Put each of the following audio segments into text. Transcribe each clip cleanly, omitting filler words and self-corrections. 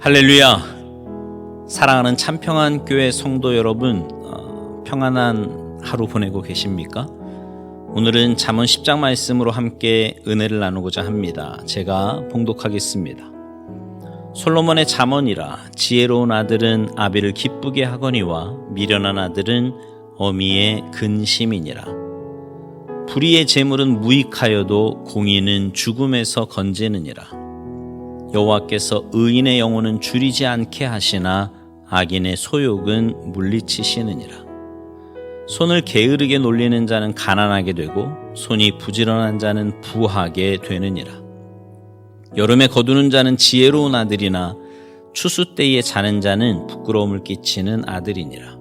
할렐루야. 사랑하는 참평안교회 성도 여러분, 평안한 하루 보내고 계십니까? 오늘은 잠언 10장 말씀으로 함께 은혜를 나누고자 합니다. 제가 봉독하겠습니다. 솔로몬의 잠언이라. 지혜로운 아들은 아비를 기쁘게 하거니와 미련한 아들은 어미의 근심이니라. 불의의 재물은 무익하여도 공의는 죽음에서 건지느니라. 여호와께서 의인의 영혼은 줄이지 않게 하시나 악인의 소욕은 물리치시느니라. 손을 게으르게 놀리는 자는 가난하게 되고 손이 부지런한 자는 부하게 되느니라. 여름에 거두는 자는 지혜로운 아들이나 추수 때에 자는 자는 부끄러움을 끼치는 아들이니라.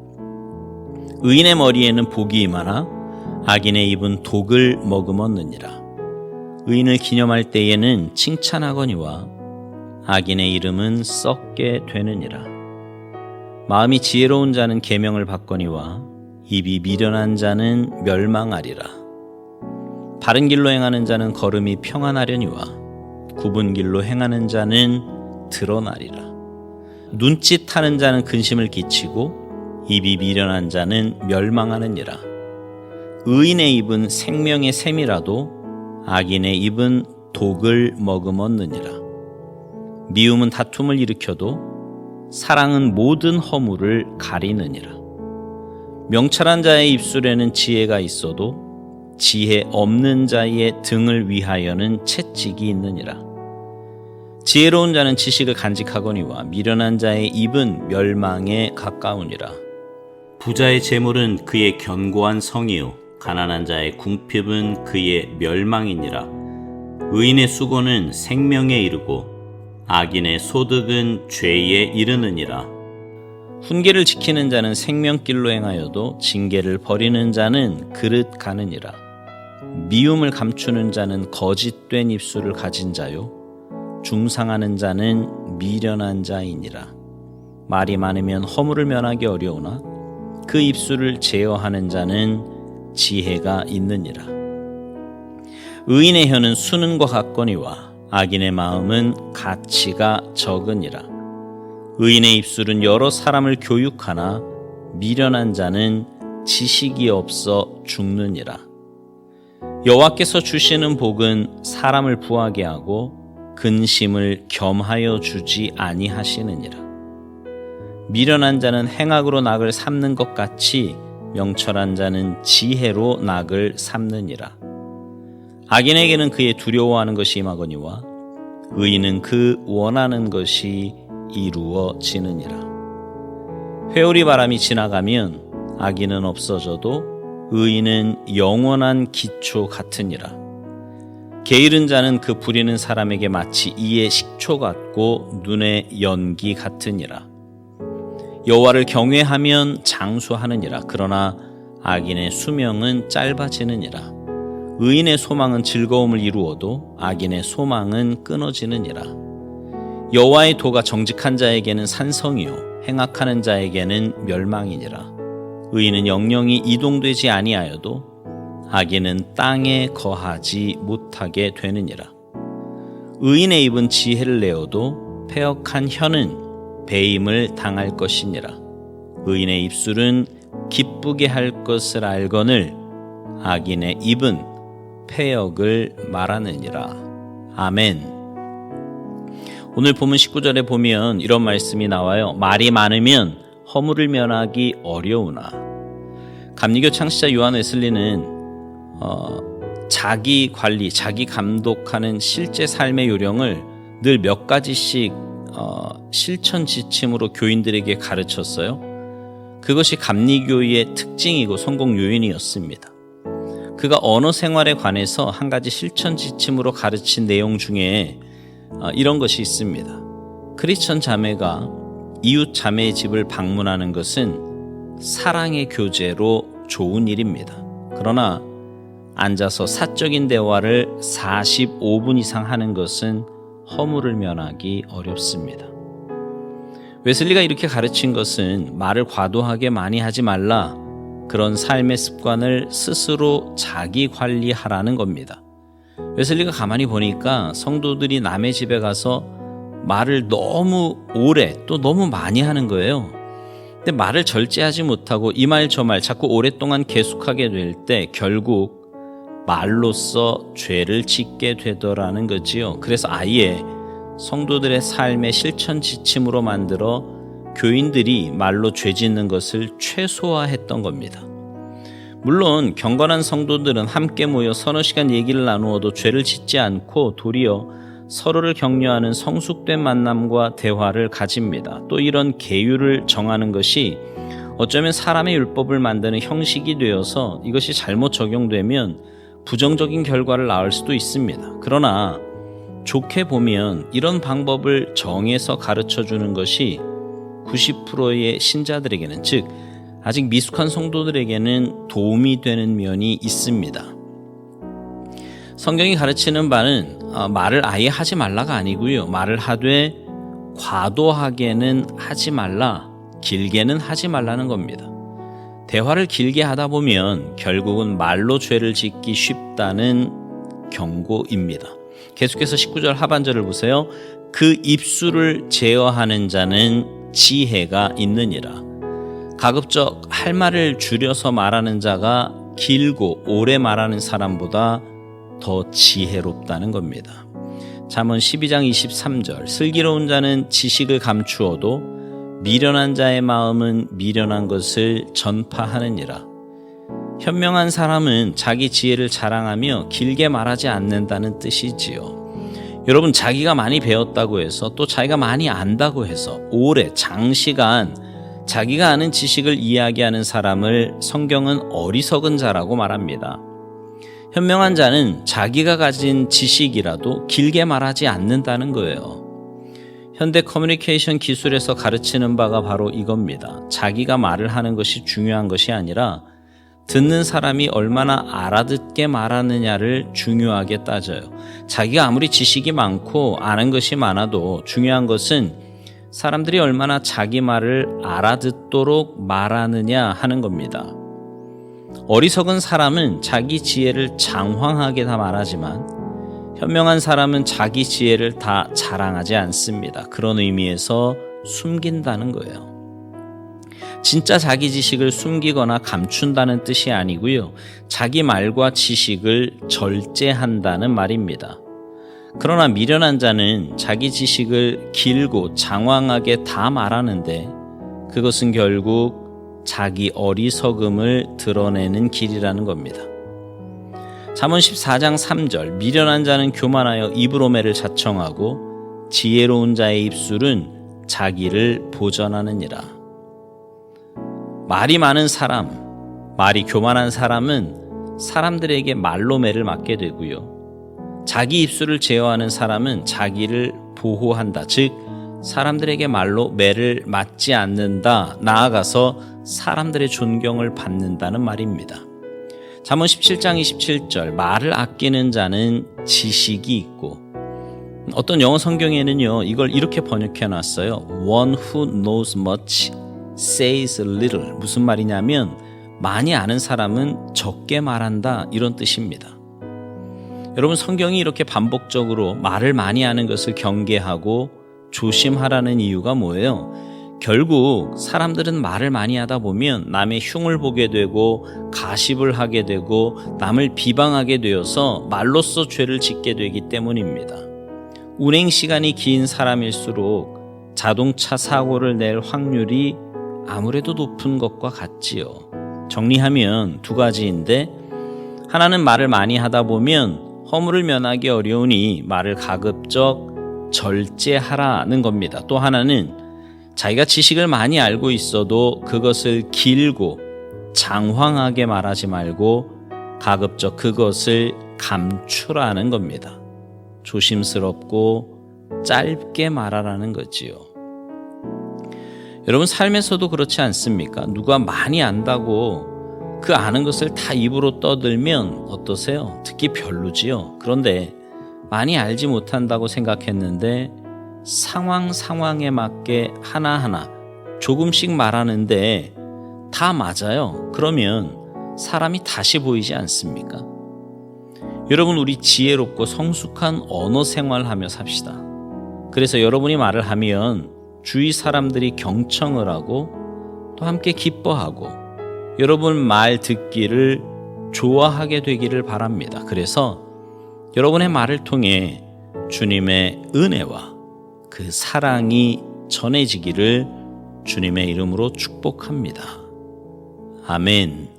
의인의 머리에는 복이 임하나 악인의 입은 독을 머금었느니라. 의인을 기념할 때에는 칭찬하거니와 악인의 이름은 썩게 되느니라. 마음이 지혜로운 자는 계명을 받거니와 입이 미련한 자는 멸망하리라. 바른 길로 행하는 자는 걸음이 평안하려니와 굽은 길로 행하는 자는 드러나리라. 눈짓하는 자는 근심을 끼치고 입이 미련한 자는 멸망하느니라. 의인의 입은 생명의 샘이라도 악인의 입은 독을 머금었느니라. 미움은 다툼을 일으켜도 사랑은 모든 허물을 가리느니라. 명철한 자의 입술에는 지혜가 있어도 지혜 없는 자의 등을 위하여는 채찍이 있느니라. 지혜로운 자는 지식을 간직하거니와 미련한 자의 입은 멸망에 가까우니라. 부자의 재물은 그의 견고한 성이요 가난한 자의 궁핍은 그의 멸망이니라. 의인의 수고는 생명에 이르고 악인의 소득은 죄에 이르느니라. 훈계를 지키는 자는 생명길로 행하여도 징계를 버리는 자는 그릇 가느니라. 미움을 감추는 자는 거짓된 입술을 가진 자요 중상하는 자는 미련한 자이니라. 말이 많으면 허물을 면하기 어려우나 그 입술을 제어하는 자는 지혜가 있느니라. 의인의 혀는 수는과 같거니와 악인의 마음은 가치가 적으니라. 의인의 입술은 여러 사람을 교육하나 미련한 자는 지식이 없어 죽느니라. 여호와께서 주시는 복은 사람을 부하게 하고 근심을 겸하여 주지 아니하시느니라. 미련한 자는 행악으로 낙을 삼는 것 같이 명철한 자는 지혜로 낙을 삼느니라. 악인에게는 그의 두려워하는 것이 임하거니와 의인은 그 원하는 것이 이루어지느니라. 회오리 바람이 지나가면 악인은 없어져도 의인은 영원한 기초 같으니라. 게으른 자는 그 부리는 사람에게 마치 이의 식초 같고 눈의 연기 같으니라. 여호와를 경외하면 장수하느니라. 그러나 악인의 수명은 짧아지느니라. 의인의 소망은 즐거움을 이루어도 악인의 소망은 끊어지느니라. 여호와의 도가 정직한 자에게는 산성이요 행악하는 자에게는 멸망이니라. 의인은 영영이 이동되지 아니하여도 악인은 땅에 거하지 못하게 되느니라. 의인의 입은 지혜를 내어도 패역한 혀는 배임을 당할 것이니라. 의인의 입술은 기쁘게 할 것을 알거늘 악인의 입은 패역을 말하느니라. 아멘. 오늘 본문 19절에 보면 이런 말씀이 나와요. 말이 많으면 허물을 면하기 어려우나. 감리교 창시자 요한 웨슬리는 자기 관리, 자기 감독하는 실제 삶의 요령을 늘 몇 가지씩 실천 지침으로 교인들에게 가르쳤어요. 그것이 감리교의 특징이고 성공 요인이었습니다. 그가 언어 생활에 관해서 한 가지 실천 지침으로 가르친 내용 중에 이런 것이 있습니다. 크리스천 자매가 이웃 자매의 집을 방문하는 것은 사랑의 교제로 좋은 일입니다. 그러나 앉아서 사적인 대화를 45분 이상 하는 것은 허물을 면하기 어렵습니다. 웨슬리가 이렇게 가르친 것은 말을 과도하게 많이 하지 말라, 그런 삶의 습관을 스스로 자기 관리하라는 겁니다. 웨슬리가 가만히 보니까 성도들이 남의 집에 가서 말을 너무 오래 또 너무 많이 하는 거예요. 근데 말을 절제하지 못하고 이 말 저 말 자꾸 오랫동안 계속하게 될 때 결국 말로써 죄를 짓게 되더라는 거지요. 그래서 아예 성도들의 삶의 실천 지침으로 만들어 교인들이 말로 죄 짓는 것을 최소화했던 겁니다. 물론 경건한 성도들은 함께 모여 서너 시간 얘기를 나누어도 죄를 짓지 않고 도리어 서로를 격려하는 성숙된 만남과 대화를 가집니다. 또 이런 계율을 정하는 것이 어쩌면 사람의 율법을 만드는 형식이 되어서 이것이 잘못 적용되면 부정적인 결과를 낳을 수도 있습니다. 그러나 좋게 보면 이런 방법을 정해서 가르쳐 주는 것이 90%의 신자들에게는, 즉 아직 미숙한 성도들에게는 도움이 되는 면이 있습니다. 성경이 가르치는 바는 말을 아예 하지 말라가 아니고요. 말을 하되 과도하게는 하지 말라, 길게는 하지 말라는 겁니다. 대화를 길게 하다 보면 결국은 말로 죄를 짓기 쉽다는 경고입니다. 계속해서 19절 하반절을 보세요. 그 입술을 제어하는 자는 지혜가 있느니라. 가급적 할 말을 줄여서 말하는 자가 길고 오래 말하는 사람보다 더 지혜롭다는 겁니다. 잠언 12장 23절 슬기로운 자는 지식을 감추어도 미련한 자의 마음은 미련한 것을 전파하느니라. 현명한 사람은 자기 지혜를 자랑하며 길게 말하지 않는다는 뜻이지요. 여러분, 자기가 많이 배웠다고 해서 또 자기가 많이 안다고 해서 오래 장시간 자기가 아는 지식을 이야기하는 사람을 성경은 어리석은 자라고 말합니다. 현명한 자는 자기가 가진 지식이라도 길게 말하지 않는다는 거예요. 현대 커뮤니케이션 기술에서 가르치는 바가 바로 이겁니다. 자기가 말을 하는 것이 중요한 것이 아니라 듣는 사람이 얼마나 알아듣게 말하느냐를 중요하게 따져요. 자기가 아무리 지식이 많고 아는 것이 많아도 중요한 것은 사람들이 얼마나 자기 말을 알아듣도록 말하느냐 하는 겁니다. 어리석은 사람은 자기 지혜를 장황하게 다 말하지만 현명한 사람은 자기 지혜를 다 자랑하지 않습니다. 그런 의미에서 숨긴다는 거예요. 진짜 자기 지식을 숨기거나 감춘다는 뜻이 아니고요. 자기 말과 지식을 절제한다는 말입니다. 그러나 미련한 자는 자기 지식을 길고 장황하게 다 말하는데 그것은 결국 자기 어리석음을 드러내는 길이라는 겁니다. 잠언 14장 3절 미련한 자는 교만하여 입으로매를 자청하고 지혜로운 자의 입술은 자기를 보전하느니라. 말이 많은 사람, 말이 교만한 사람은 사람들에게 말로 매를 맞게 되고요. 자기 입술을 제어하는 사람은 자기를 보호한다. 즉 사람들에게 말로 매를 맞지 않는다. 나아가서 사람들의 존경을 받는다는 말입니다. 잠언 17장 27절 말을 아끼는 자는 지식이 있고, 어떤 영어 성경에는요 이걸 이렇게 번역해 놨어요. One who knows much says little. 무슨 말이냐면 많이 아는 사람은 적게 말한다, 이런 뜻입니다. 여러분, 성경이 이렇게 반복적으로 말을 많이 하는 것을 경계하고 조심하라는 이유가 뭐예요? 결국 사람들은 말을 많이 하다 보면 남의 흉을 보게 되고 가십을 하게 되고 남을 비방하게 되어서 말로써 죄를 짓게 되기 때문입니다. 운행 시간이 긴 사람일수록 자동차 사고를 낼 확률이 아무래도 높은 것과 같지요. 정리하면 두 가지인데, 하나는 말을 많이 하다 보면 허물을 면하기 어려우니 말을 가급적 절제하라는 겁니다. 또 하나는 자기가 지식을 많이 알고 있어도 그것을 길고 장황하게 말하지 말고 가급적 그것을 감추라는 겁니다. 조심스럽고 짧게 말하라는 거지요. 여러분, 삶에서도 그렇지 않습니까? 누가 많이 안다고 그 아는 것을 다 입으로 떠들면 어떠세요? 듣기 별로지요. 그런데 많이 알지 못한다고 생각했는데 상황에 맞게 하나하나 조금씩 말하는데 다 맞아요. 그러면 사람이 다시 보이지 않습니까? 여러분, 우리 지혜롭고 성숙한 언어 생활하며 삽시다. 그래서 여러분이 말을 하면 주위 사람들이 경청을 하고 또 함께 기뻐하고 여러분 말 듣기를 좋아하게 되기를 바랍니다. 그래서 여러분의 말을 통해 주님의 은혜와 그 사랑이 전해지기를 주님의 이름으로 축복합니다. 아멘.